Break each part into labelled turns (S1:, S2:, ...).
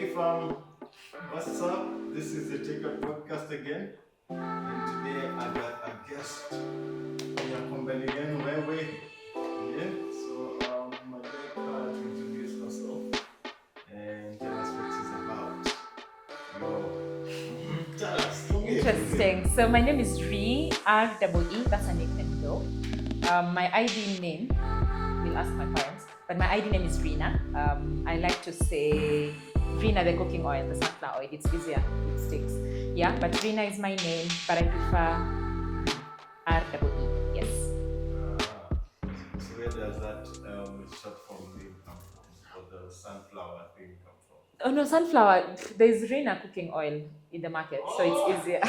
S1: Hey fam, what's up? This is the Take Up Podcast again, and today I got a guest. Company again, wewe. Yeah. So I'd like her to introduce herself and tell us what she's about. Yo, tell us.
S2: Interesting. So my name is Reee, R-E-E, that's a nickname though. My ID name, we'll ask my parents, but my ID name is Rinah. I like to say Rinah the cooking oil, the sunflower oil. It's easier, it sticks. Yeah, but Rinah is my name, but I prefer R-E-E, yes.
S1: So where does that short form name come from? Or the sunflower thing come from?
S2: Oh no, sunflower. There's Rinah cooking oil in the market, so it's easier.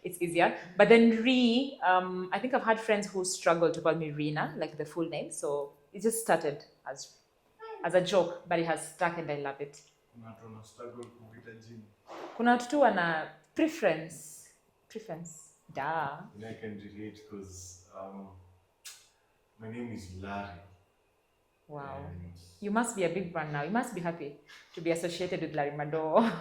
S2: It's easier. But then Ree, I think I've had friends who struggle to call me Rinah, like the full name. So it just started as a joke, but it has stuck, and I love it. Kuna watu tu wana preference. Da.
S1: And I can relate because my name is Larry.
S2: Wow. And you must be a big brand now. You must be happy to be associated with Larry Mado.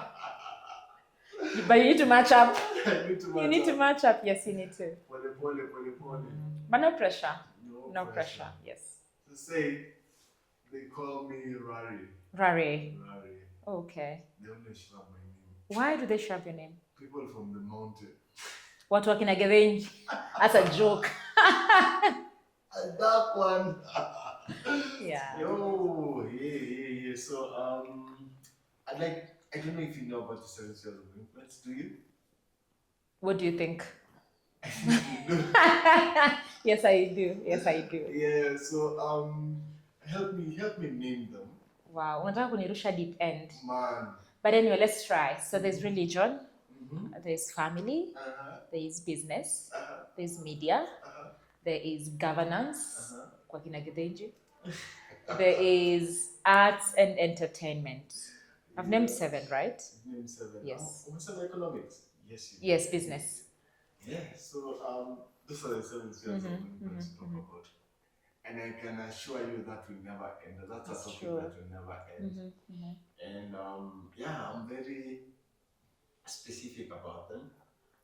S2: But you need to match up. You need to match up. Yes, you need to.
S1: Pole.
S2: But no pressure. No pressure. Yes.
S1: To say, they call me Rari.
S2: Rari. Okay.
S1: They only shove my name.
S2: Why do they shove your name?
S1: People from the mountain.
S2: What working again? That's a joke.
S1: A dark one.
S2: Yeah.
S1: Yo, yeah. So I don't know if you know about the 7 years of influence, do you?
S2: What do you think? Yes, I do.
S1: Yeah, so help me name them.
S2: Wow, unataka kunirusha deep end.
S1: Man.
S2: But anyway, let's try. So there's religion, there's family, there is business, there's media, there is governance, kwa kina Githinji. There is arts and entertainment. I've named 7, right?
S1: Named 7.
S2: Yes.
S1: Oh, economics.
S2: Yes, business.
S1: Yeah. So those are the 7 spheres of influence to talk about. And I can assure you that will never end. That's a topic that will never end. And I'm very specific about them.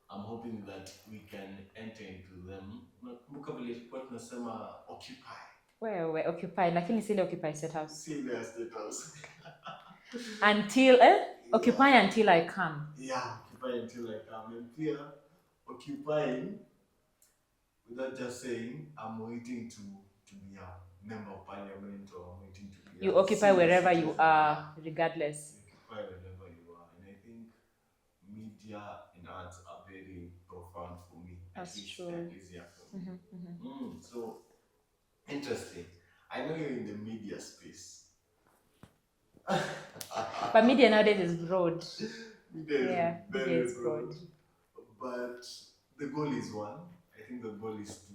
S1: I'm hoping that we can enter into them. Nakumbuka vile tulikuwa tunasema occupy.
S2: Wewe occupy, lakini si ile occupy state house.
S1: Si ile state house.
S2: Until occupy until I come.
S1: Yeah, occupy until I come. And here, occupying without just saying I'm waiting to be a member of parliament, or I'm waiting to be
S2: you occupy wherever you are, regardless.
S1: You occupy wherever you are. And I think media and arts are very profound for me.
S2: That's true.
S1: Easier for me. So interesting. I know you're in the media space.
S2: But media nowadays is broad.
S1: Media is broad. But the goal is one. I think the goal is to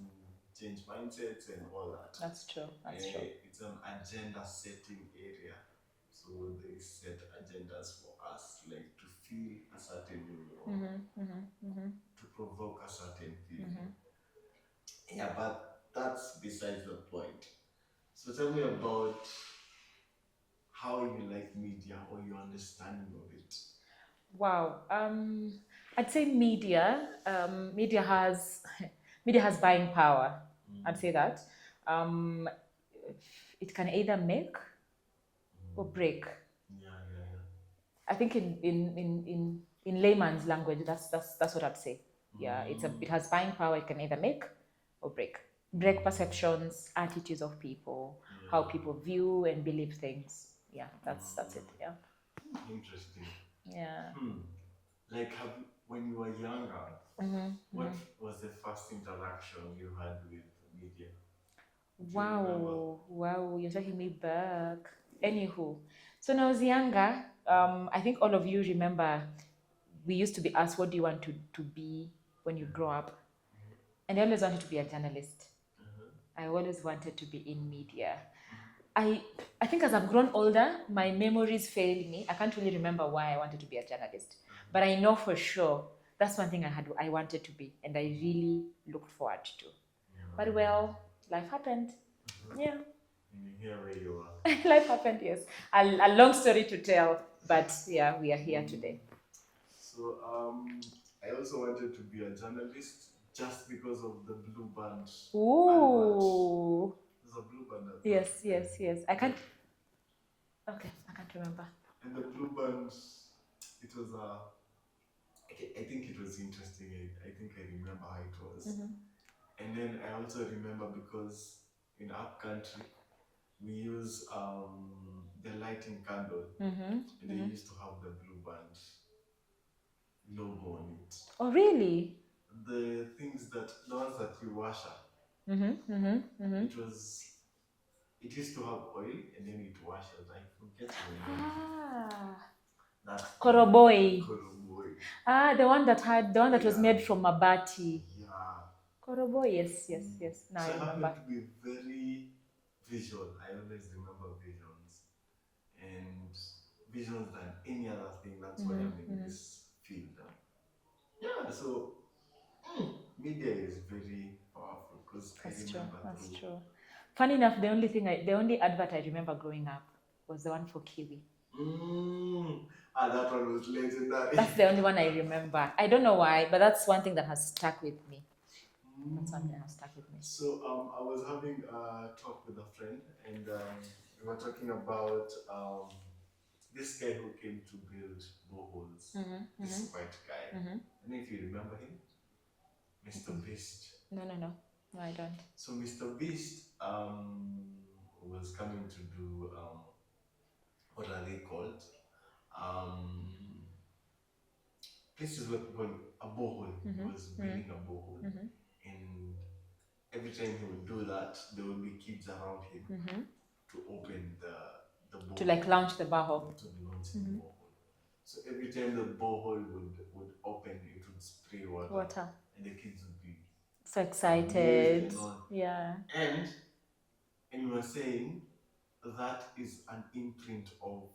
S1: change mindsets and all that.
S2: That's true.
S1: It's an agenda setting area. So they set agendas for us, like to feel a certain way, to provoke a certain feeling. Yeah, but that's besides the point. So tell me about how you like media or your understanding of it.
S2: Wow. I'd say media has buying power. I'd say that. It can either make or break.
S1: Yeah.
S2: I think in layman's language, that's what I'd say. Yeah, it has buying power. It can either make or break. Break perceptions, attitudes of people, how people view and believe things. Yeah, that's it. Yeah.
S1: Interesting.
S2: Yeah.
S1: Like when you were younger, what was the first interaction you had with media?
S2: Wow, you're taking me back. Anywho, so when I was younger, I think all of you remember we used to be asked, what do you want to be when you grow up? And I always wanted to be a journalist. I always wanted to be in media. I think as I've grown older, my memories fail me. I can't really remember why I wanted to be a journalist. But I know for sure that's one thing I wanted to be, and I really looked forward to. But well, life happened. Yeah.
S1: And here where you are.
S2: Life happened, yes. A long story to tell. But yeah, we are here today.
S1: So I also wanted to be a journalist just because of the Blue Band advert.
S2: Ooh.
S1: There's a Blue Band advert.
S2: Yes. I can't. Okay, I can't remember.
S1: And the Blue Band, it was a. I think it was interesting. I think I remember how it was. And then I also remember because in our country we use the lighting candle, and they used to have the Blue Band logo on it.
S2: Oh, really?
S1: The things that the ones that you wash up, it used to have oil and then it washes. I forget the name. That
S2: Koroboi.
S1: Koroboi.
S2: The one that was made from mabati.
S1: Yeah.
S2: Koroboi, yes. Now
S1: So
S2: I
S1: I
S2: remember.
S1: happen to be very visual. I always remember visions. And visions than any other thing. That's why I'm in this field. Yeah, so media is very powerful because I remember
S2: That's true. Funny enough, the only advert I remember growing up was the one for Kiwi.
S1: That one was legendary.
S2: That's the only one I remember. I don't know why, but that's one thing that has stuck with me. That's one thing that has stuck with me.
S1: So I was having a talk with a friend, and we were talking about this guy who came to build boreholes. This white guy. I don't know if you remember him, Mr. Beast.
S2: No, I don't.
S1: So Mr. Beast was coming to do what are they called? Places where people a borehole. He was building a borehole, and every time he would do that, there would be kids around him to open the borehole.
S2: To like launch the borehole.
S1: To launch the borehole. So every time the borehole would open, it would spray water. And the kids would be
S2: so excited.
S1: Yeah. And we were saying that is an imprint of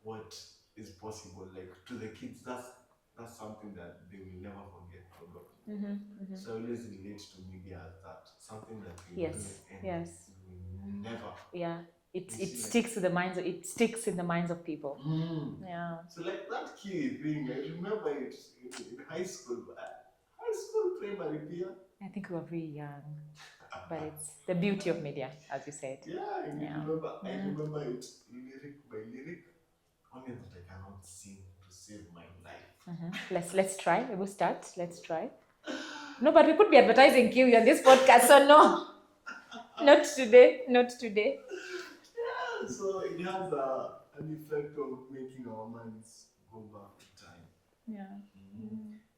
S1: what is possible. Like to the kids, that's something that they will never forget, probably. So I always relate to media as that. Something that you do and you will never.
S2: Yeah. It sticks to the minds of, it sticks in the minds of people. Yeah.
S1: So like that key thing, I remember it in high school. Primary peer.
S2: I think we were very young. But it's the beauty of media, as you said.
S1: Yeah, I remember it lyric by lyric. Only that I cannot sing to save my life.
S2: Let's try. We will start. Let's try. No, but we could be advertising Kiwi on this podcast, so no. Not today.
S1: Yeah, so it has an effect of making our minds go back in time.
S2: Yeah.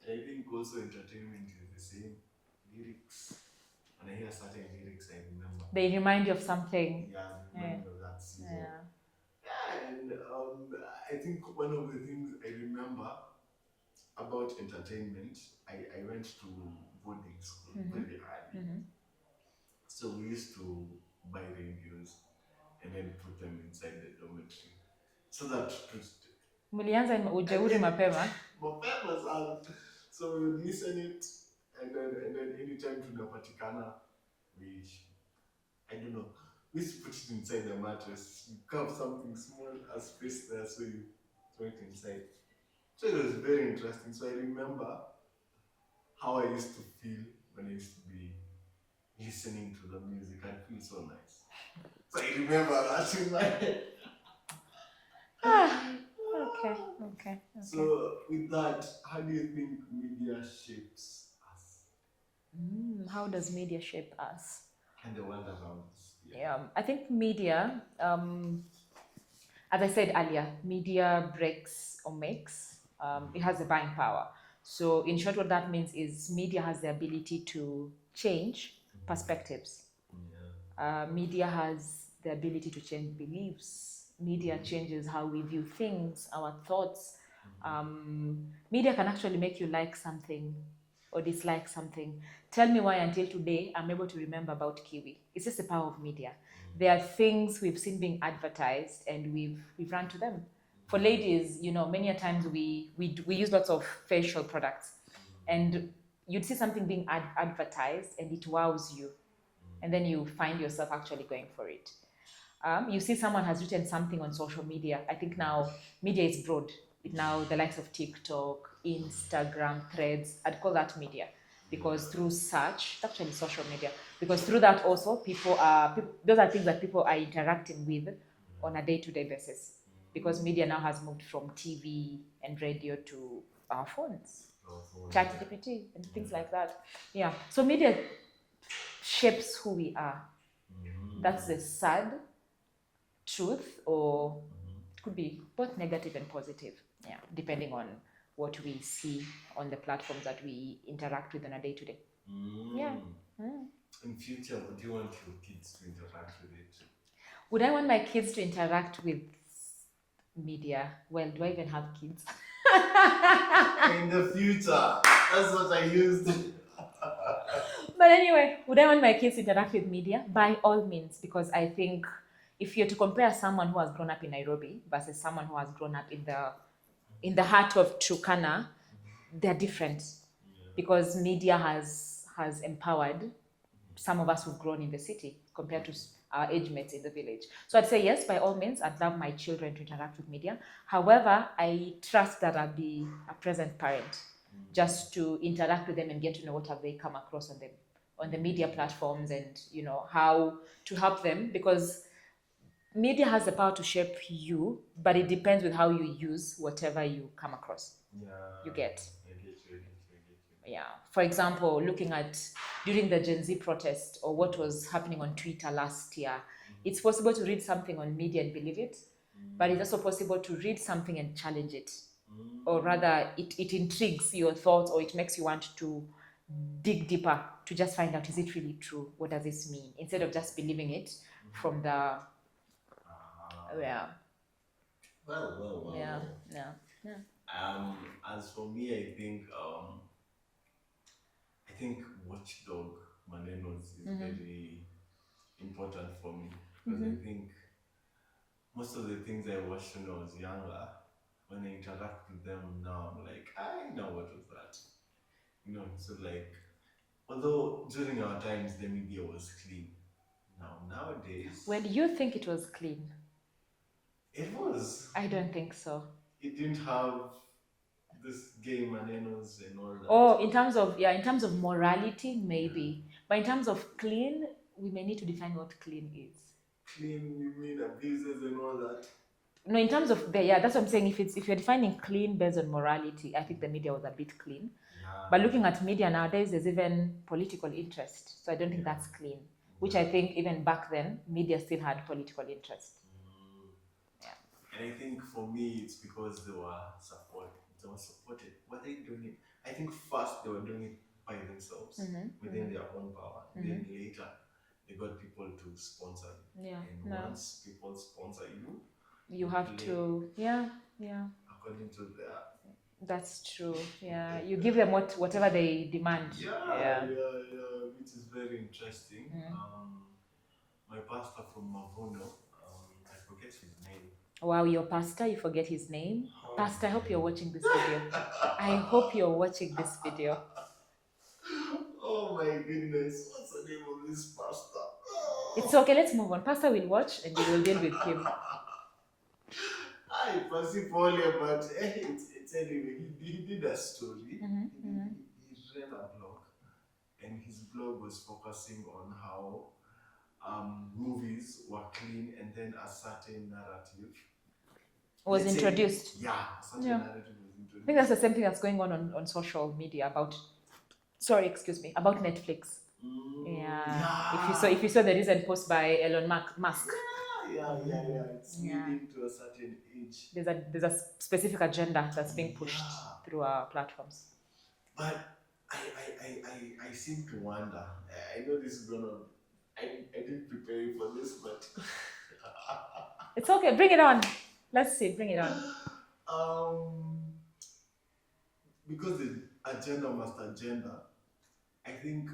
S1: I think also entertainment is the same. Lyrics. When I hear certain lyrics, I remember.
S2: They remind you of something.
S1: Yeah, they remind me of that season. Yeah, and I think one of the things I remember about entertainment, I went to boarding school very early. So we used to buy radios and then put them inside the dormitory. So that
S2: Mlianza ujeuri mapema.
S1: Mapema sana. So we would listen it and then anytime tunapatikana, I don't know, we used to put it inside the mattress. You carve something small, a space there, so you throw it inside. So it was very interesting. So I remember how I used to feel when I used to be listening to the music. I feel so nice. So I remember that in my head.
S2: Okay.
S1: So with that, how do you think media shapes us?
S2: How does media shape us?
S1: And the world around us.
S2: Yeah, I think media, as I said earlier, media breaks or makes. It has the buying power. So in short, what that means is media has the ability to change perspectives. Media has the ability to change beliefs. Media changes how we view things, our thoughts. Media can actually make you like something or dislike something. Tell me why until today I'm able to remember about Kiwi. It's just the power of media. There are things we've seen being advertised and we've run to them. For ladies, many a times we use lots of facial products, and you'd see something being advertised and it wows you, and then you find yourself actually going for it. You see someone has written something on social media. I think now media is broad. Now the likes of TikTok, Instagram, Threads, I'd call that media, because through search, it's actually social media, because through that also those are things that people are interacting with on a day-to-day basis, because media now has moved from TV and radio to our phones, chat GPT and things like that. Yeah, so media shapes who we are. That's the sad truth, or it could be both negative and positive, yeah, depending on what we see on the platforms that we interact with on a day-to-day. Yeah.
S1: In future, would you want your kids to interact with it?
S2: Would I want my kids to interact with media? Well, do I even have kids?
S1: In the future, that's what I used.
S2: But anyway, would I want my kids to interact with media? By all means, because I think if you're to compare someone who has grown up in Nairobi versus someone who has grown up in the heart of Turkana, they're different, because media has empowered some of us who've grown in the city compared to our age mates in the village. So I'd say yes, by all means, I'd love my children to interact with media. However, I trust that I'll be a present parent, just to interact with them and get to know what have they come across on the media platforms, and how to help them, because media has the power to shape you, but it depends with how you use whatever you come across.
S1: Yeah.
S2: You get.
S1: I get you.
S2: Yeah. For example, looking at during the Gen Z protest, or what was happening on Twitter last year, it's possible to read something on media and believe it, but it's also possible to read something and challenge it. Or rather, it intrigues your thoughts, or it makes you want to dig deeper to just find out, is it really true? What does this mean? Instead of just believing it from the yeah.
S1: Well.
S2: Yeah.
S1: As for me, I think watchdog manenos is very important for me, because I think most of the things I watched when I was younger, when I interact with them now, I'm like, I know what was that. So like, although during our times the media was clean, nowadays.
S2: Well, do you think it was clean?
S1: It was.
S2: I don't think so.
S1: It didn't have this gay manenos and all that.
S2: Oh, in terms of morality, maybe. But in terms of clean, we may need to define what clean is.
S1: Clean, you mean abuses and all that?
S2: No, in terms of that's what I'm saying. If you're defining clean based on morality, I think the media was a bit clean.
S1: Yeah.
S2: But looking at media nowadays, there's even political interest. So I don't think that's clean. Which I think even back then, media still had political interest. Yeah.
S1: And I think for me, it's because they were supported. Were they doing it? I think first they were doing it by themselves, within their own power. Then later, they got people to sponsor them.
S2: Yeah.
S1: And once people sponsor you,
S2: you have to, yeah.
S1: according to their.
S2: That's true. Yeah, you give them whatever they demand.
S1: Yeah, which is very interesting. My pastor from Mavuno, I forget his name.
S2: Wow, your pastor, you forget his name? Pastor, I hope you're watching this video. I hope you're watching this video.
S1: Oh my goodness, what's the name of this pastor?
S2: It's okay, let's move on. Pastor will watch and we will deal with him.
S1: I pass but it's anyway. He did a story. He ran a blog, and his blog was focusing on how movies were clean, and then a certain narrative
S2: was introduced.
S1: A certain narrative was introduced.
S2: I think that's the same thing that's going on social media about Netflix. Yeah. If you saw the recent post by Elon Musk.
S1: It's leading to a certain age.
S2: There's a specific agenda that's being pushed through our platforms.
S1: But I seem to wonder. I know this is gonna. I didn't prepare you for this, but
S2: it's okay. Bring it on. Let's see. Bring it on.
S1: Because the agenda must agenda. I think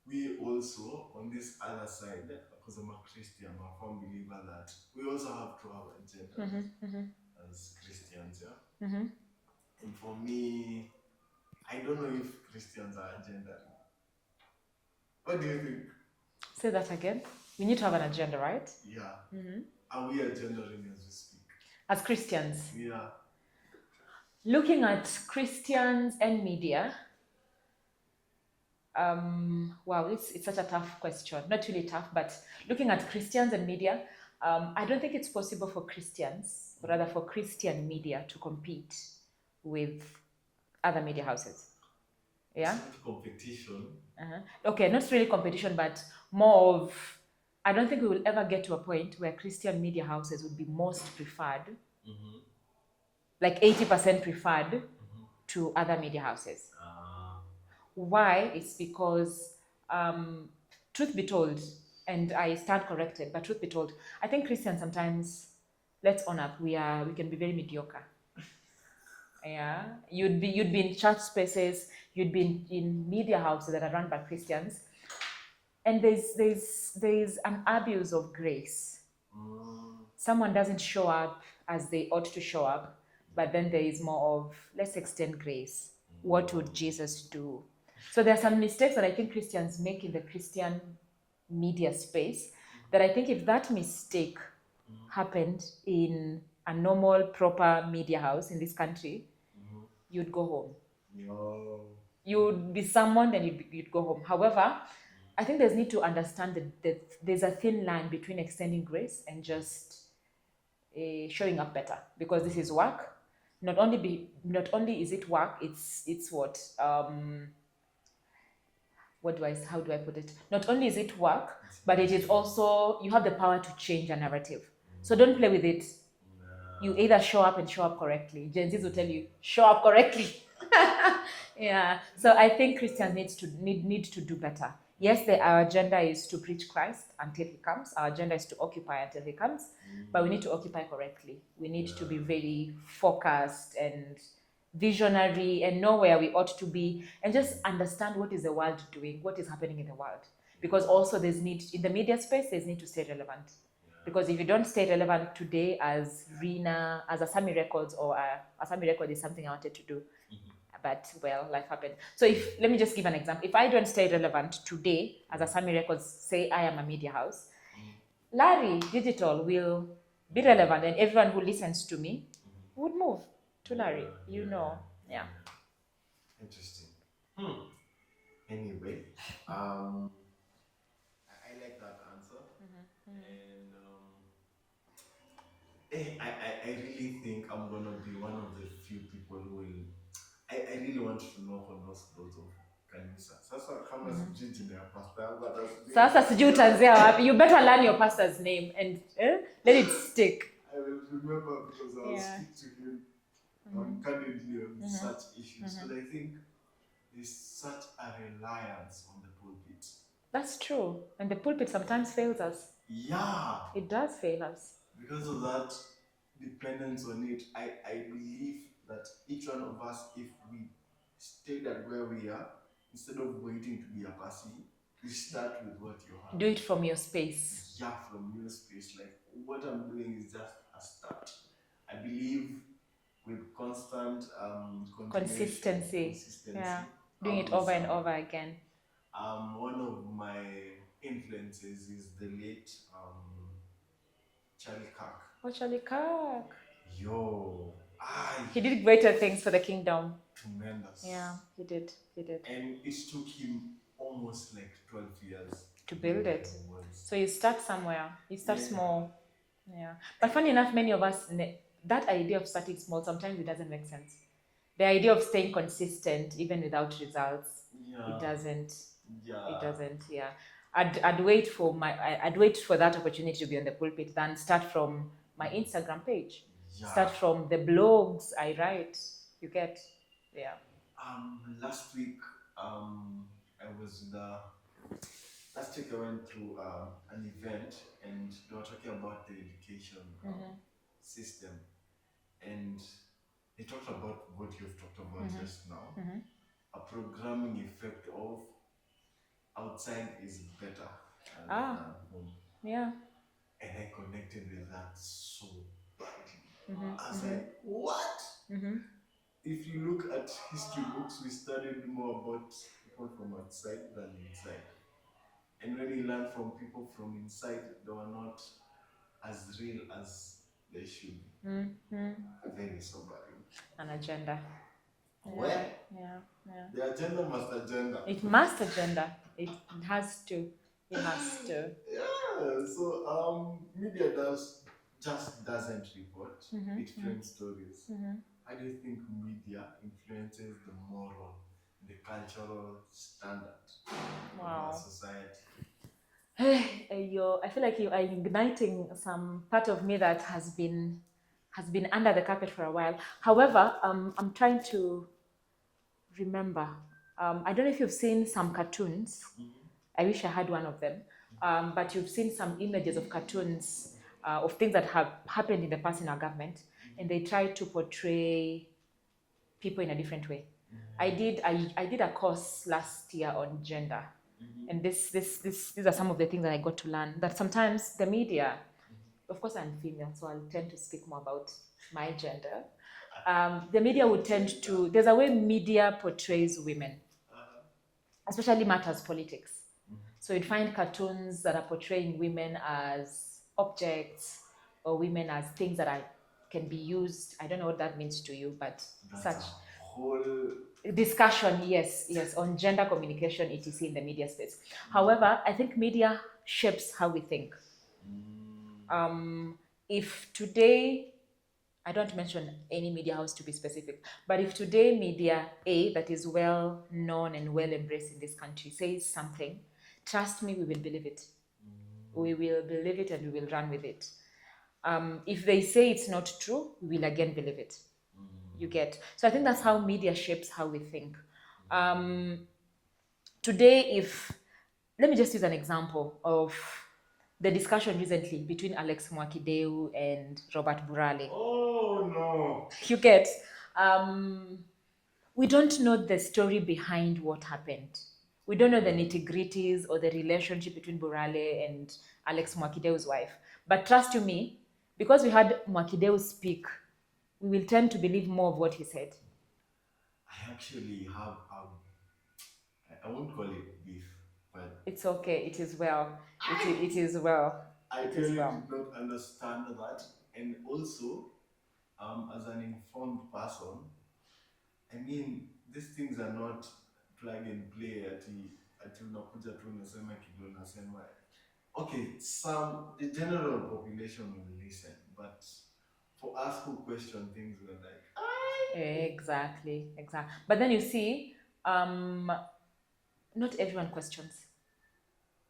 S1: we also, on this other side, because I'm a Christian, I'm a firm believer that we also have to have agenda as Christians, And for me, I don't know if Christians are agenda. What do you think?
S2: Say that again. We need to have an agenda, right?
S1: Yeah. And we are agendering as we speak.
S2: As Christians.
S1: Yeah.
S2: Looking at Christians and media, wow, it's such a tough question. Not really tough, but looking at Christians and media, I don't think it's possible for Christians, or rather for Christian media, to compete with other media houses. Yeah.
S1: It's not competition.
S2: Okay, not really competition, but more of. I don't think we will ever get to a point where Christian media houses would be most preferred, like 80% preferred to other media houses. Why? It's because, truth be told, and I stand corrected, but truth be told, I think Christians sometimes, let's own up, we can be very mediocre. Yeah, you'd be in church spaces, you'd be in media houses that are run by Christians, and there's an abuse of grace. Someone doesn't show up as they ought to show up, but then there is more of, let's extend grace. What would Jesus do? So there are some mistakes that I think Christians make in the Christian media space that I think if that mistake happened in a normal, proper media house in this country, you'd go home.
S1: No.
S2: You'd be summoned and you'd go home. However, I think there's need to understand that there's a thin line between extending grace and just showing up better, because this is work. Not only is it work, it's how do I put it? Not only is it work, but it is also, you have the power to change a narrative. So don't play with it. You either show up and show up correctly. Gen Zs will tell you, show up correctly. Yeah. So I think Christians need to do better. Yes, our agenda is to preach Christ until he comes. Our agenda is to occupy until he comes, but we need to occupy correctly. We need to be very focused and visionary and know where we ought to be and just understand what is the world doing, what is happening in the world. Because also there's need in the media space, there's need to stay relevant. Because if you don't stay relevant today as Rinah, as Asami Records, or Asami Record is something I wanted to do, but well, life happened. So let me just give an example. If I don't stay relevant today as Asami Records, say I am a media house, Larry Digital will be relevant, and everyone who listens to me would move to Larry. Yeah.
S1: Interesting. Anyway, I like that answer, and I really think I'm gonna be one of the few people who will. I really want to knock on those doors of kanisa. Sasa kama sijui jina ya pastor yangu
S2: Sasa sijui utaanzia wapi. You better learn your pastor's name and let it stick.
S1: I will remember because I'll speak to him candidly on such issues. But I think there's such a reliance on the pulpit.
S2: That's true. And the pulpit sometimes fails us.
S1: Yeah.
S2: It does fail us.
S1: Because of that dependence on it, I believe that each one of us, if we stayed at where we are, instead of waiting to be a passive, you start with what you have.
S2: Do it from your space.
S1: Yeah, from your space. Like, what I'm doing is just a start. I believe with constant
S2: consistency. Yeah, doing it over and over again.
S1: One of my influences is the late Charlie Kirk.
S2: Oh, Charlie Kirk.
S1: Yo.
S2: He did greater things for the kingdom.
S1: Tremendous.
S2: Yeah, he did.
S1: And it took him almost like 12 years
S2: to build it. So you start somewhere. You start small. Yeah. But funny enough, many of us, that idea of starting small, sometimes it doesn't make sense. The idea of staying consistent, even without results, it doesn't.
S1: Yeah.
S2: It doesn't. Yeah. I'd wait for that opportunity to be on the pulpit than start from my Instagram page. Yeah. Start from the blogs I write. You get. Yeah.
S1: Last week I went through an event and they were talking about the education system, and they talked about what you've talked about just now, a programming effect of outside is better than home.
S2: Yeah.
S1: And I connected with that so badly. I was like, what? If you look at history books, we studied more about people from outside than inside. And when you learn from people from inside, they were not as real as they should be. Very sobering.
S2: An agenda.
S1: Where?
S2: Yeah.
S1: The agenda must agenda.
S2: It must agenda. It has to. It has to.
S1: Yeah. So media doesn't report. It frames stories. How do you think media influences the moral, the cultural standard of our society?
S2: I feel like you are igniting some part of me that has been under the carpet for a while. However, I'm trying to remember. I don't know if you've seen some cartoons. I wish I had one of them. But you've seen some images of cartoons of things that have happened in the past in our government, and they try to portray people in a different way. I did a course last year on gender, and these are some of the things that I got to learn. That sometimes the media, of course, I'm female, so I'll tend to speak more about my gender. The media would tend to. There's a way media portrays women, especially matters politics. So you'd find cartoons that are portraying women as objects or women as things that can be used. I don't know what that means to you, but
S1: That's
S2: such
S1: a whole
S2: discussion, yes, on gender communication, etc. in the media space. However, I think media shapes how we think. If today, I don't mention any media house to be specific, but if today media A that is well known and well embraced in this country says something, trust me, we will believe it. We will believe it and we will run with it. If they say it's not true, we will again believe it. You get? So I think that's how media shapes how we think. Today, let me just use an example of the discussion recently between Alex Mwakideu and Robert Burale.
S1: Oh no!
S2: You get? We don't know the story behind what happened. We don't know the nitty-gritties or the relationship between Burale and Alex Mwakideu's wife. But trust you me, because we had Mwakideu speak, we will tend to believe more of what he said.
S1: I actually have, I won't call it beef, but
S2: it's okay. It is well. It is well.
S1: I really did not understand that. And also, as an informed person, I mean, these things are not plug and play ati unakuja tu unasema kitu unasema. Okay, the general population will listen, but for us who question things, we're like,
S2: Exactly. But then you see, not everyone questions.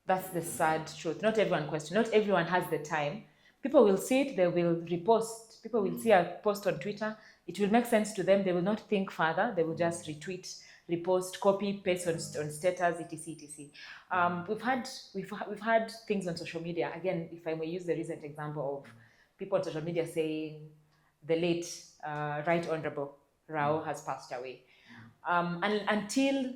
S2: That's the sad truth. Not everyone questions. Not everyone has the time. People will see it, they will repost. People will see a post on Twitter. It will make sense to them. They will not think further. They will just retweet, repost, copy, paste on status, etc. We've had things on social media. Again, if I may use the recent example of people on social media saying the late Right Honorable Rao has passed away. And until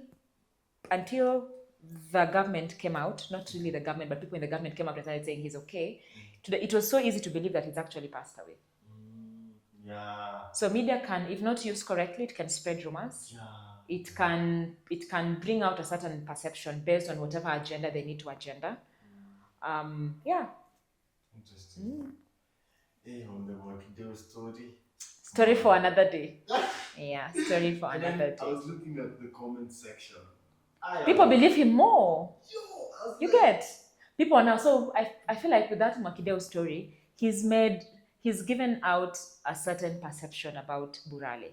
S2: the government came out, not really the government, but people in the government came out and started saying he's okay, it was so easy to believe that he's actually passed away.
S1: Yeah.
S2: So media can, if not used correctly, it can spread rumors. Yeah. It can bring out a certain perception based on whatever agenda they need to agenda. Yeah.
S1: Interesting. On the Wakideo story.
S2: Story for another day. Yeah, story for another day.
S1: I was looking at the comment section.
S2: People believe him more. You get? People are now. So I feel like with that Mwakideu story, he's given out a certain perception about Burale.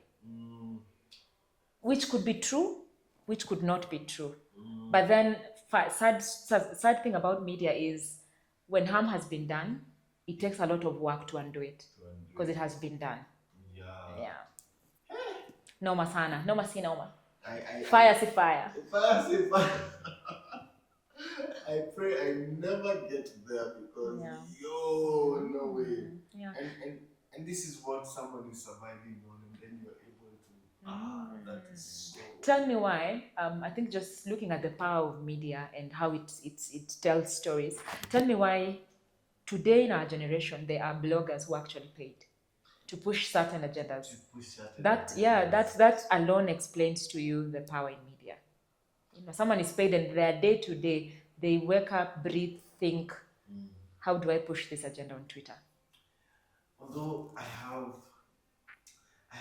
S2: Which could be true, which could not be true. But then sad thing about media is when harm has been done, it takes a lot of work to undo it. Because it has been done. Yeah. Noma sana. Noma si noma. Fire si fire.
S1: Fire si fire. I pray I never get there because no way.
S2: Yeah.
S1: And this is what someone is surviving on, and then you're able to that is so.
S2: Tell me why. I think just looking at the power of media and how it tells stories. Tell me why today in our generation there are bloggers who are actually paid to push certain agendas. That alone explains to you the power in media. Someone is paid and their day to day They wake up, breathe, think, how do I push this agenda on Twitter?
S1: Although I have, I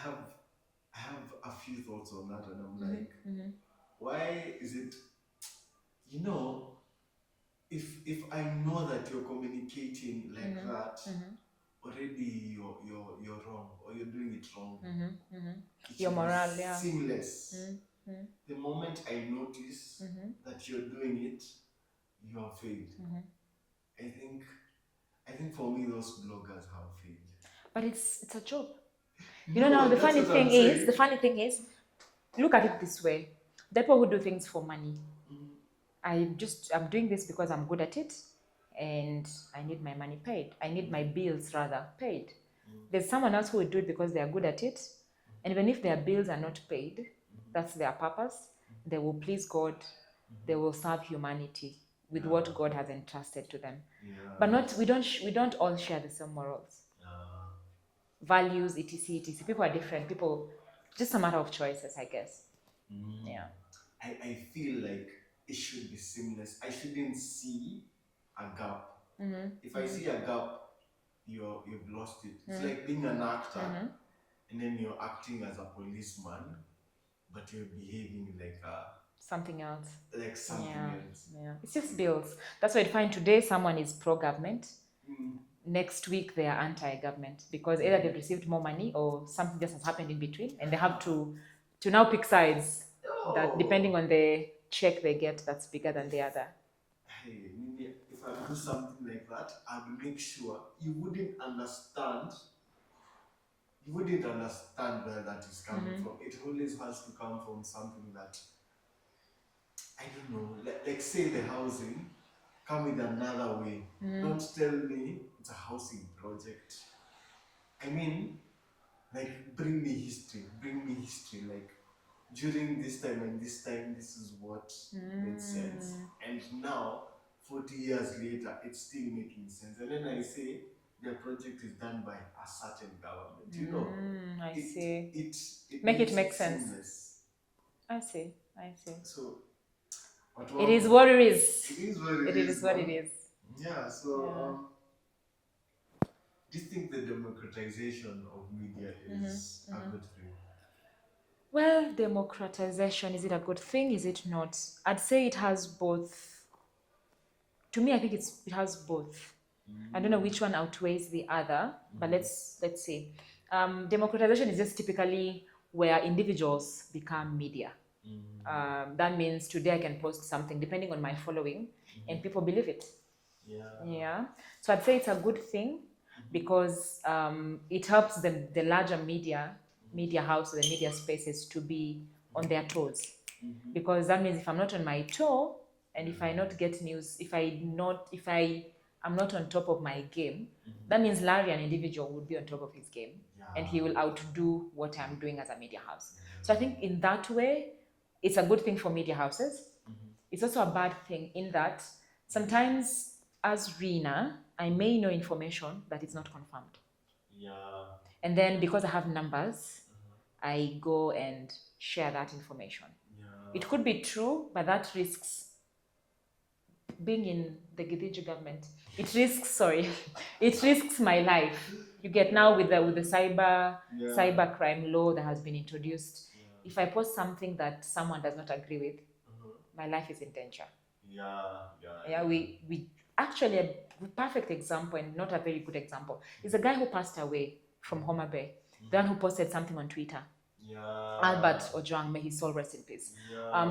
S1: have a few thoughts on that, and I'm like, why is it? You know, if I know that you're communicating like that, already you're wrong, or you're doing it wrong. It
S2: Your
S1: should
S2: morale,
S1: be
S2: yeah.
S1: seamless. The moment I notice that you're doing it, you have failed. I think for me those bloggers have failed.
S2: But it's a job.
S1: No,
S2: Now the
S1: that's
S2: funny
S1: what
S2: thing
S1: I'm
S2: is,
S1: saying.
S2: look at it this way: the people who do things for money. I'm doing this because I'm good at it, and I need my money paid. I need my bills rather paid. There's someone else who will do it because they are good at it, and even if their bills are not paid, that's their purpose. They will please God. They will serve humanity with what God has entrusted to them. But not we don't all share the same morals, values, etc. etc. People are different. People, just a matter of choices, I guess. Yeah.
S1: I feel like it should be seamless. I shouldn't see a gap. If I see a gap, you've lost it. It's like being an actor, and then you're acting as a policeman, but you're behaving like
S2: something else.
S1: Like something else.
S2: Yeah. It's just bills. That's why I find today someone is pro-government. Next week they are anti-government because either they've received more money or something just has happened in between, and they have to now pick sides. That depending on the check they get, that's bigger than the other.
S1: Hey, if I do something like that, I'd make sure you wouldn't understand. You wouldn't understand where that is coming from. It always has to come from something that, I don't know, like say the housing, come with another way. Don't tell me it's a housing project. I mean, like, bring me history. Like, during this time and this time, this is what made sense. And now, 40 years later, it's still making sense. And then I say, the project is done by a certain government. You know,
S2: I see.
S1: It
S2: Make
S1: makes
S2: it make sense.
S1: seamless.
S2: I see.
S1: So,
S2: it is what it is.
S1: It is what it is.
S2: It is what it is.
S1: Yeah, so do you think the democratization of media is a good thing?
S2: Well, democratization, is it a good thing? Is it not? I'd say it has both. To me, I think it has both. I don't know which one outweighs the other, but let's see. Democratization is just typically where individuals become media. That means today I can post something depending on my following, and people believe it. Yeah. So I'd say it's a good thing because it helps the larger media house, the media spaces to be on their toes. Because that means if I'm not on my toe, and if I not get news, if I am not on top of my game, that means Larry, an individual, would be on top of his game, and he will outdo what I'm doing as a media house. So I think in that way, it's a good thing for media houses. It's also a bad thing in that sometimes, as Rinah, I may know information that is not confirmed. And then because I have numbers, I go and share that information. It could be true, but that risks being in the Gidiju government. It risks my life. You get now with the cyber crime law that has been introduced. If I post something that someone does not agree with, my life is in danger. We actually, a perfect example, and not a very good example, is a guy who passed away from Homa Bay, the one who posted something on Twitter. Albert Ojwang, may his soul rest in peace.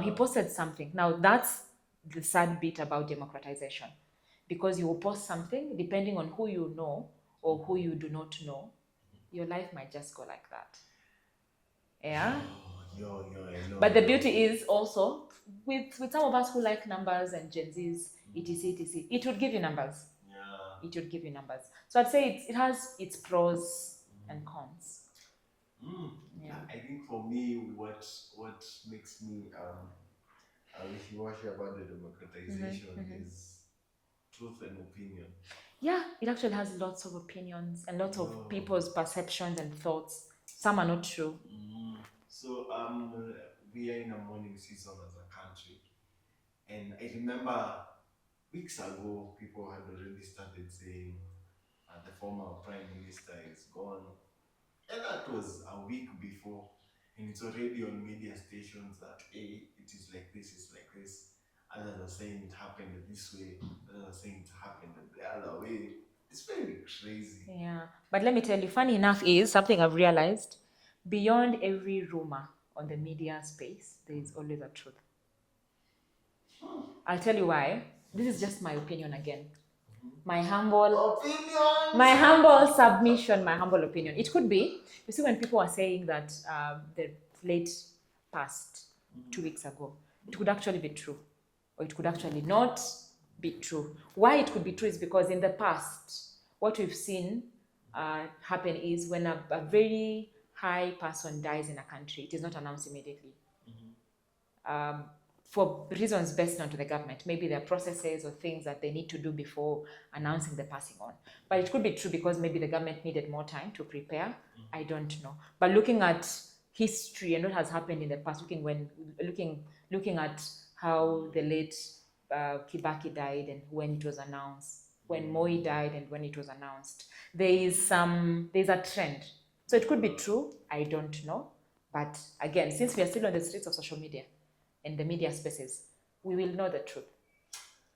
S2: He posted something. Now that's the sad bit about democratization, because you will post something depending on who you know or who you do not know, your life might just go like that. Yeah. But the beauty is also with some of us who like numbers and Gen Zs, etc., it would give you numbers. It would give you numbers. So I'd say it has its pros and cons.
S1: I think for me, what makes me wishy-washy about the democratization is truth and opinion.
S2: Yeah, it actually has lots of opinions and lots of people's perceptions and thoughts. Some are not true.
S1: So we are in a mourning season as a country, and I remember weeks ago, people had already started saying the former prime minister is gone. And that was a week before. And it's already on media stations that, hey, it is like this, it's like this. Others are saying it happened this way, others are saying it happened the other way. It's very crazy.
S2: Yeah. But let me tell you, funny enough is something I've realized beyond every rumor on the media space, there is always a truth. I'll tell you why. This is just my opinion again. My humble
S1: Opinions!
S2: my humble submission, my humble opinion. It could be, you see, when people are saying that the late passed 2 weeks ago, it could actually be true, or it could actually not be true. Why it could be true is because in the past, what we've seen happen is when a very high person dies in a country, it is not announced immediately. For reasons best known to the government. Maybe there are processes or things that they need to do before announcing the passing on. But it could be true because maybe the government needed more time to prepare. I don't know. But looking at history and what has happened in the past, looking at how the late Kibaki died and when it was announced, when Moi died and when it was announced, there's a trend. So it could be true. I don't know. But again, since we are still on the streets of social media, in the media spaces, we will know the truth.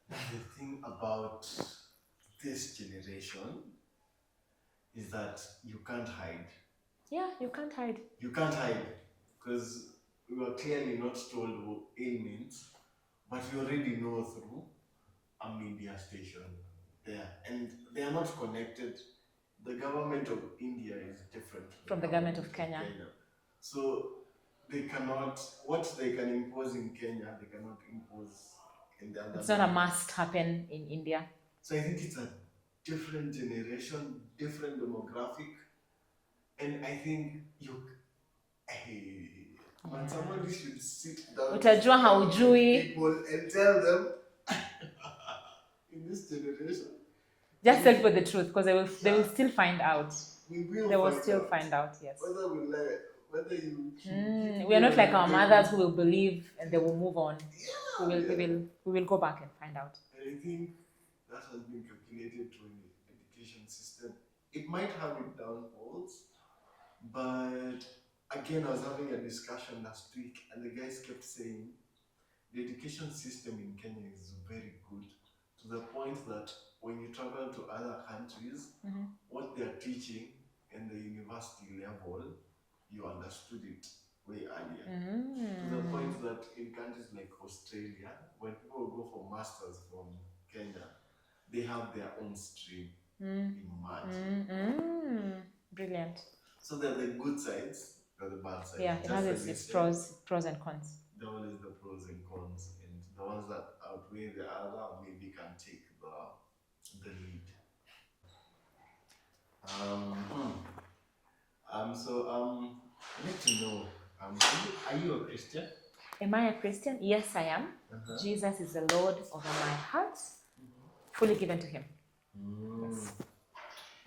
S1: The thing about this generation is that you can't hide.
S2: Yeah, you can't hide.
S1: You can't hide because we were clearly not told ailments, but we already know through a media station there, and they are not connected. The government of India is different
S2: From the government of Kenya.
S1: So they cannot, what they can impose in Kenya, they cannot impose in the other.
S2: It's not a must happen in India.
S1: So I think it's a different generation, different demographic, and I think when somebody should sit down
S2: Utajua haujui.
S1: people and tell them in this generation.
S2: Just tell people the truth because they will still find out.
S1: They will
S2: still find out, yes.
S1: Whether we lie, whether you.
S2: We are not like our mothers who will believe and they will move on. We will go back and find out.
S1: And I think that has been calculated through the education system. It might have its downfalls, but again, I was having a discussion last week, and the guys kept saying the education system in Kenya is very good to the point that when you travel to other countries, what they are teaching in the university level, you understood it way earlier. To the point that in countries like Australia, when people go for masters from Kenya, they have their own stream in math.
S2: Brilliant.
S1: So there are the good sides, there are the bad sides.
S2: Yeah, it has its pros and cons.
S1: There are always the pros and cons, and the ones that outweigh the other maybe can take the lead. I'd like to know, are you a Christian?
S2: Am I a Christian? Yes, I am. Jesus is the Lord over my heart, fully given to Him. Yes.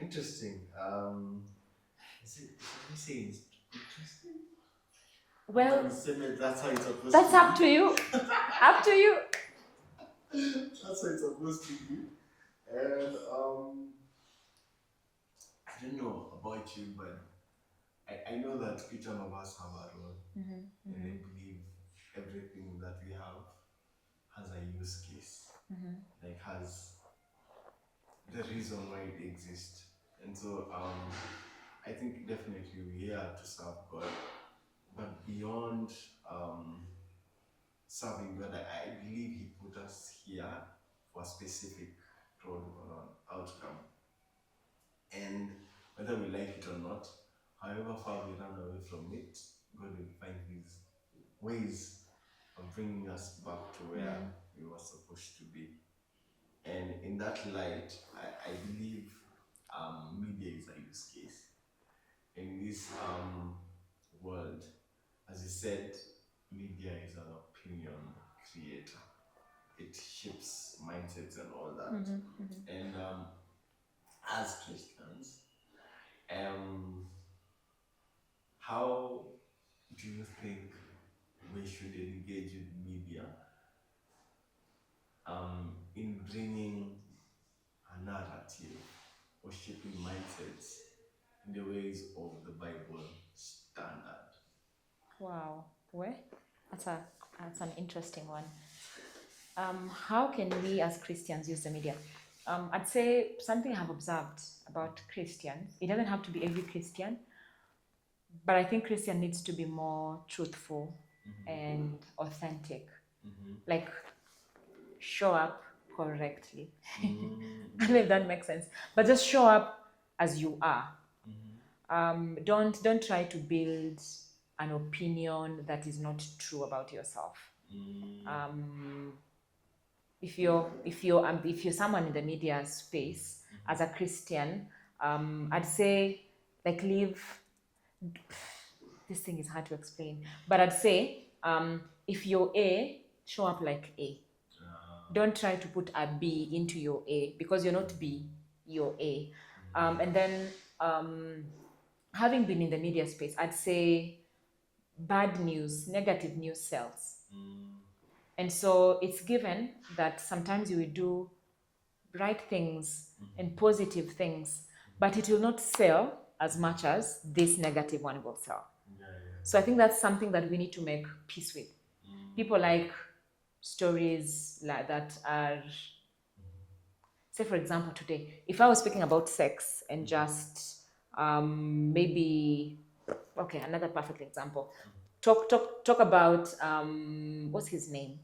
S1: Interesting. Should we say it's interesting?
S2: Well,
S1: that's how it's supposed to be.
S2: That's up to you. Up to you.
S1: That's how it's supposed to be. And I don't know about you, but I know that each one of us have a role. And I believe everything that we have has a use case. Like has the reason why it exists. And so I think definitely we are to serve God. But beyond serving God, I believe He put us here for a specific role or outcome. And whether we like it or not, however far we run away from it, God will find His ways of bringing us back to where we were supposed to be. And in that light, I believe media is a use case. In this world, as you said, media is an opinion creator. It shapes mindsets and all that. And as Christians, how do you think we should engage with media in bringing a narrative or shaping mindsets in the ways of the Bible standard.
S2: Wow. Well, that's an interesting one. How can we as Christians use the media? I'd say something I have observed about Christians. It doesn't have to be every Christian, but I think Christian needs to be more truthful and authentic. Like, show up correctly. I don't know if that makes sense, but just show up as you are. Don't try to build an opinion that is not true about yourself. If you're someone in the media space as a Christian, I'd say like live. This thing is hard to explain, but I'd say if you're A, show up like A. Don't try to put a B into your A because you're not B, you're A. And then having been in the media space, I'd say bad news, negative news sells. And so it's given that sometimes you will do right things and positive things, but it will not sell as much as this negative one will sell. So I think that's something that we need to make peace with. People like stories like that are, say for example today, if I was speaking about sex and just maybe, okay, another perfect example, talk about what's his name,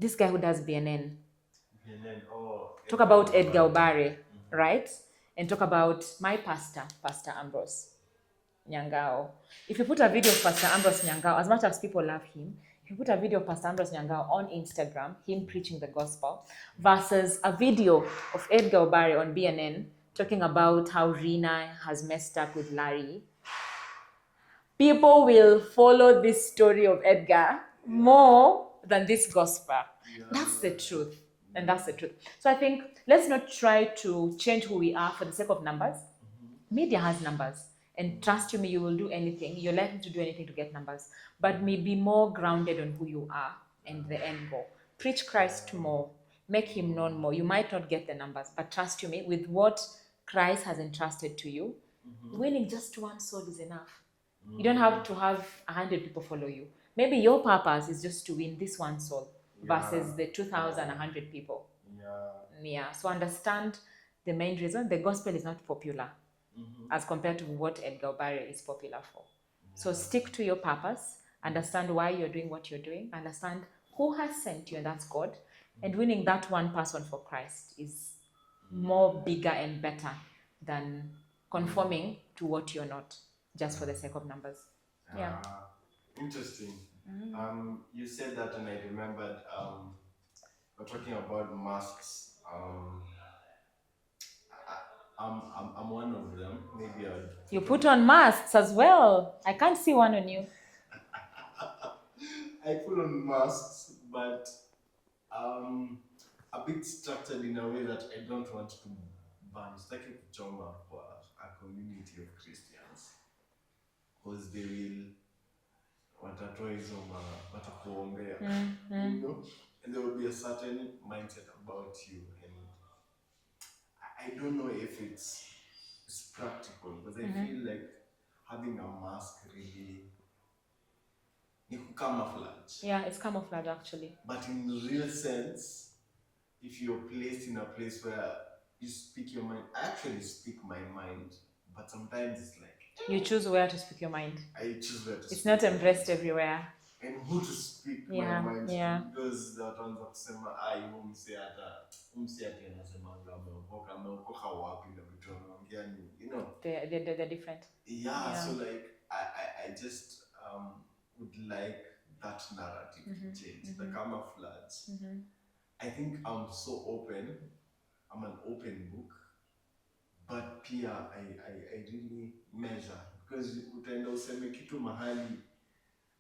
S2: this guy who does BNN, talk about Edgar Obare, right? And talk about my pastor, Pastor Ambrose Nyangao. If you put a video of Pastor Ambrose Nyangao, as much as people love him, if you put a video of Pastor Ambrose Nyangao on Instagram, him preaching the gospel, versus a video of Edgar Obare on BNN talking about how Rinah has messed up with Larry, people will follow this story of Edgar more than this gospel. That's the truth. And that's the truth. So I think let's not try to change who we are for the sake of numbers. Media has numbers. And trust you me, you will do anything. You're likely to do anything to get numbers. But be more grounded on who you are and the end goal. Preach Christ more. Make him known more. You might not get the numbers, but trust you me, with what Christ has entrusted to you, winning just one soul is enough. You don't have to have 100 people follow you. Maybe your purpose is just to win this one soul versus the 2,100 people. Yeah. So understand the main reason the gospel is not popular as compared to what Edgar Obare is popular for. So stick to your purpose, understand why you're doing what you're doing, understand who has sent you, and that's God. And winning that one person for Christ is more bigger and better than conforming to what you're not, just for the sake of numbers. Yeah.
S1: Interesting. You said that, and I remembered we're talking about masks. I'm one of them. Maybe I'd.
S2: You put on masks as well. I can't see one on you.
S1: I put on masks, but a bit structured in a way that I don't want to ban. It's like a kuchoma for a community of Christians, because they will watatoa hizo watakuombea, you know, and there will be a certain mindset about you, and I don't know if it's practical, because I feel like having a mask really is camouflage.
S2: Yeah, it's camouflage actually.
S1: But in the real sense, if you're placed in a place where you speak your mind, I actually speak my mind, but sometimes it's like
S2: you choose where to speak your mind.
S1: I choose where to speak.
S2: It's not embraced everywhere.
S1: And who to speak my mind to, because the ones kusema umsi ati anasemanga ameokoka wapi na vitu anaongea ni, you know,
S2: they're different.
S1: Yeah, so like I just would like that narrative to change, the camouflage. I think I'm so open. I'm an open book, but pia I really measure, because utaenda useme kitu mahali,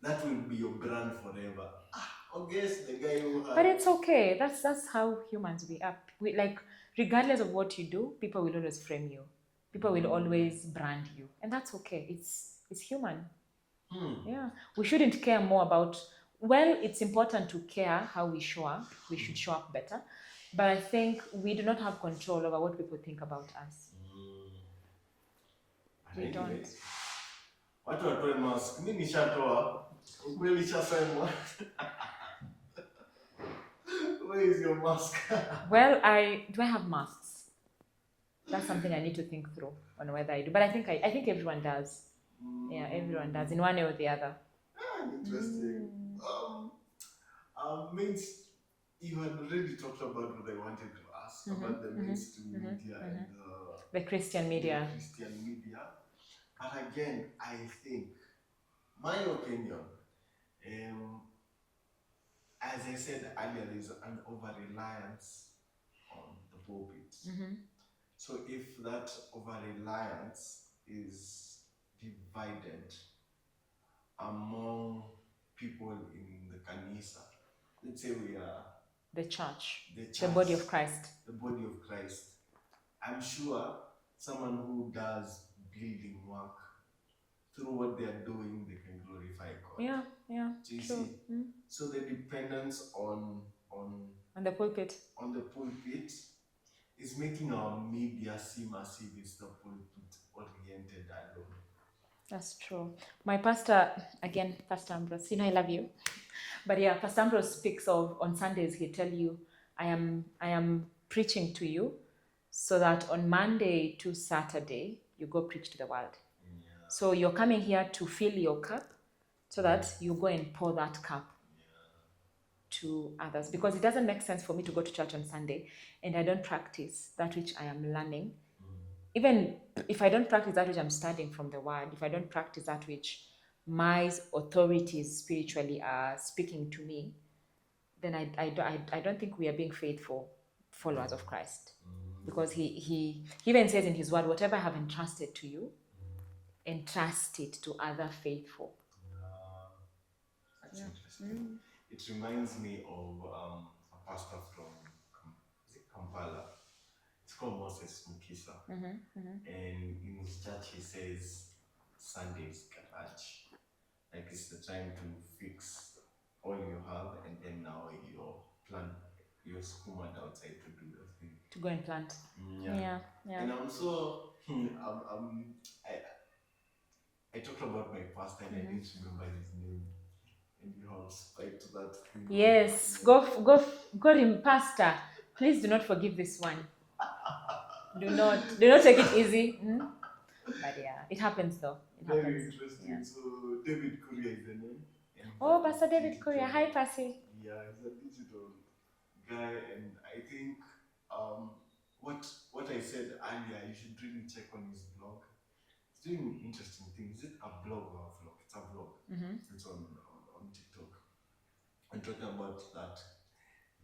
S1: that will be your brand forever. I guess the guy who had...
S2: But it's okay. That's how humans we are. We, like, regardless of what you do, people will always frame you. People will always brand you, and that's okay. It's human. Yeah, we shouldn't care more about. Well, it's important to care how we show up. We should show up better, But I think we do not have control over what people think about us. We don't.
S1: Watu watoe mask. Mimi nishatoa. Ukweli nishasemwa. Where is your mask?
S2: Well, do I have masks? That's something I need to think through on whether I do. But I think everyone does. Yeah, everyone does in one way or the other.
S1: Interesting. Means you had already talked about what I wanted to ask about the mainstream media and
S2: the Christian media.
S1: But again, I think, my opinion, as I said earlier, there's an over-reliance on the pulpit. So if that over-reliance is divided among people in the kanisa, let's say we are
S2: the church, the body of Christ.
S1: I'm sure someone who does building work, through what they are doing, they can glorify God.
S2: Yeah.
S1: So you see, so the dependence on
S2: the pulpit
S1: is making our media seem as if it's the pulpit oriented alone.
S2: That's true. My pastor, again, Pastor Ambrose, I love you. But yeah, Pastor Ambrose speaks of, on Sundays, he'll tell you, I am preaching to you so that on Monday to Saturday, you go preach to the world. So you're coming here to fill your cup so that you go and pour that cup to others. Because it doesn't make sense for me to go to church on Sunday and I don't practice that which I am learning. Even if I don't practice that which I'm studying from the word, if I don't practice that which my authorities spiritually are speaking to me, then I don't think we are being faithful followers of Christ. Because he even says in his word, whatever I have entrusted to you, entrust it to other faithful.
S1: That's interesting. It reminds me of a pastor from Kampala. It's called Moses Mukisa. And in his church he says Sunday's garage. Like it's the time to fix all you have and then now you're skummed outside to do the thing.
S2: To go and plant. Yeah.
S1: And I'm so I talked about my pastor and I didn't remember his name. And you have spiked that thing.
S2: Yes, go him, pastor. Please do not forgive this one. Do not take it easy. But yeah, it happens though.
S1: Very interesting. Yeah. So David Courier is the name.
S2: Oh, Pastor David Courier. Hi, Pastor.
S1: Yeah, he's a digital guy, and I think what I said earlier, you should really check on his blog. He's doing interesting things. Is it a blog or a vlog? It's a vlog. It's on TikTok. I'm talking about that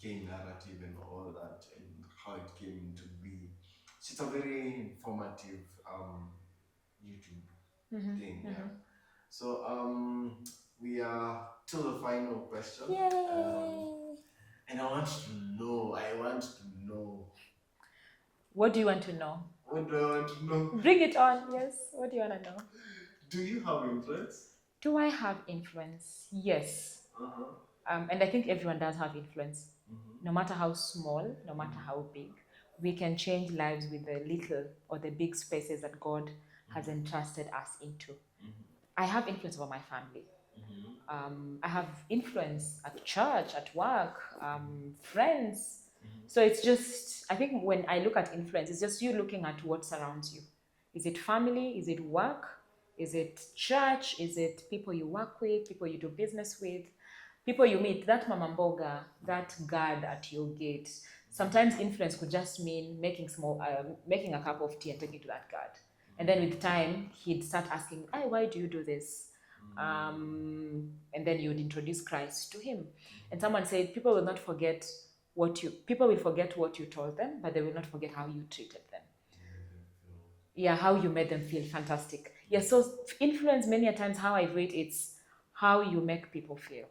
S1: gay narrative and all that and how it came into being. It's a very informative YouTube thing. Yeah. So we are to the final question. And I want to know.
S2: What do you want to know?
S1: What do I want to know?
S2: Bring it on. Yes. What do you want to know?
S1: Do you have influence?
S2: Do I have influence? Yes. And I think everyone does have influence. No matter how small, no matter how big, we can change lives with the little or the big spaces that God has entrusted us into. I have influence over my family. I have influence at church, at work, friends. So it's just, I think when I look at influence, it's just you looking at what surrounds you. Is it family? Is it work? Is it church? Is it people you work with, people you do business with, people you meet, that mama mboga, that guard at your gate? Sometimes influence could just mean making a cup of tea and taking it to that guard. And then with time, he'd start asking, why do you do this? And then you would introduce Christ to him. And someone said, people will forget what you told them, but they will not forget how you treated them. Yeah, how you made them feel. Fantastic. Yeah, so influence, many a times how I rate, it's how you make people feel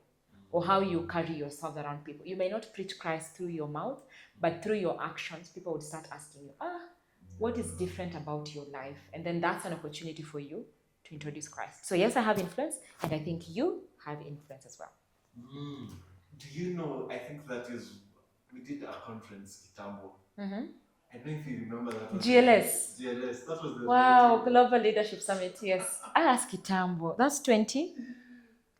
S2: or how you carry yourself around people. You may not preach Christ through your mouth, but through your actions, people would start asking you, what is different about your life? And then that's an opportunity for you to introduce Christ. So yes, I have influence, and I think you have influence as well.
S1: Do you know, I think that is we did a conference Kitambo.
S2: Mm-hmm.
S1: I don't know if you remember that.
S2: GLS.
S1: GLS. That was the
S2: Wow,
S1: rating.
S2: Global Leadership Summit. Yes. I asked Kitambo. That's 20.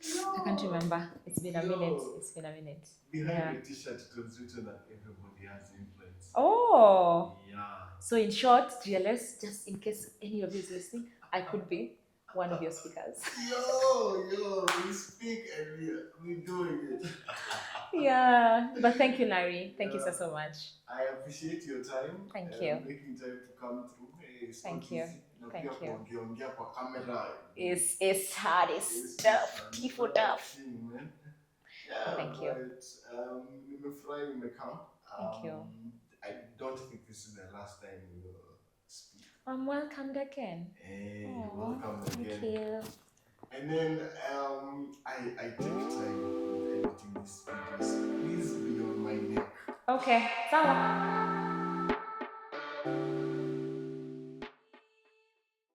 S1: Yo,
S2: I can't remember. It's been a minute. It's been a minute.
S1: Behind
S2: Yeah.
S1: the t-shirt, it was written that everybody has influence.
S2: Oh.
S1: Yeah.
S2: So in short, GLS, just in case any of you is listening, I could be one of your speakers.
S1: Yo, we speak and we're doing it.
S2: Yeah. But thank you, Larry. Thank you so much.
S1: I appreciate your time.
S2: Thank you.
S1: Making time to come through. Hey, it's
S2: Thank
S1: not
S2: you.
S1: easy. Na
S2: Thank
S1: pia
S2: you.
S1: kuongea kwa camera.
S2: It's hard. It's tough. Tifo tough.
S1: Man. Yeah,
S2: Thank you.
S1: but nimefurahi umekam.
S2: Thank you.
S1: I don't think this is the last time we will speak.
S2: I'm welcomed again.
S1: Hey,
S2: Aw,
S1: welcome again.
S2: Thank you.
S1: And then I take time with editing these videos. Please be on my neck.
S2: Okay. Sawa.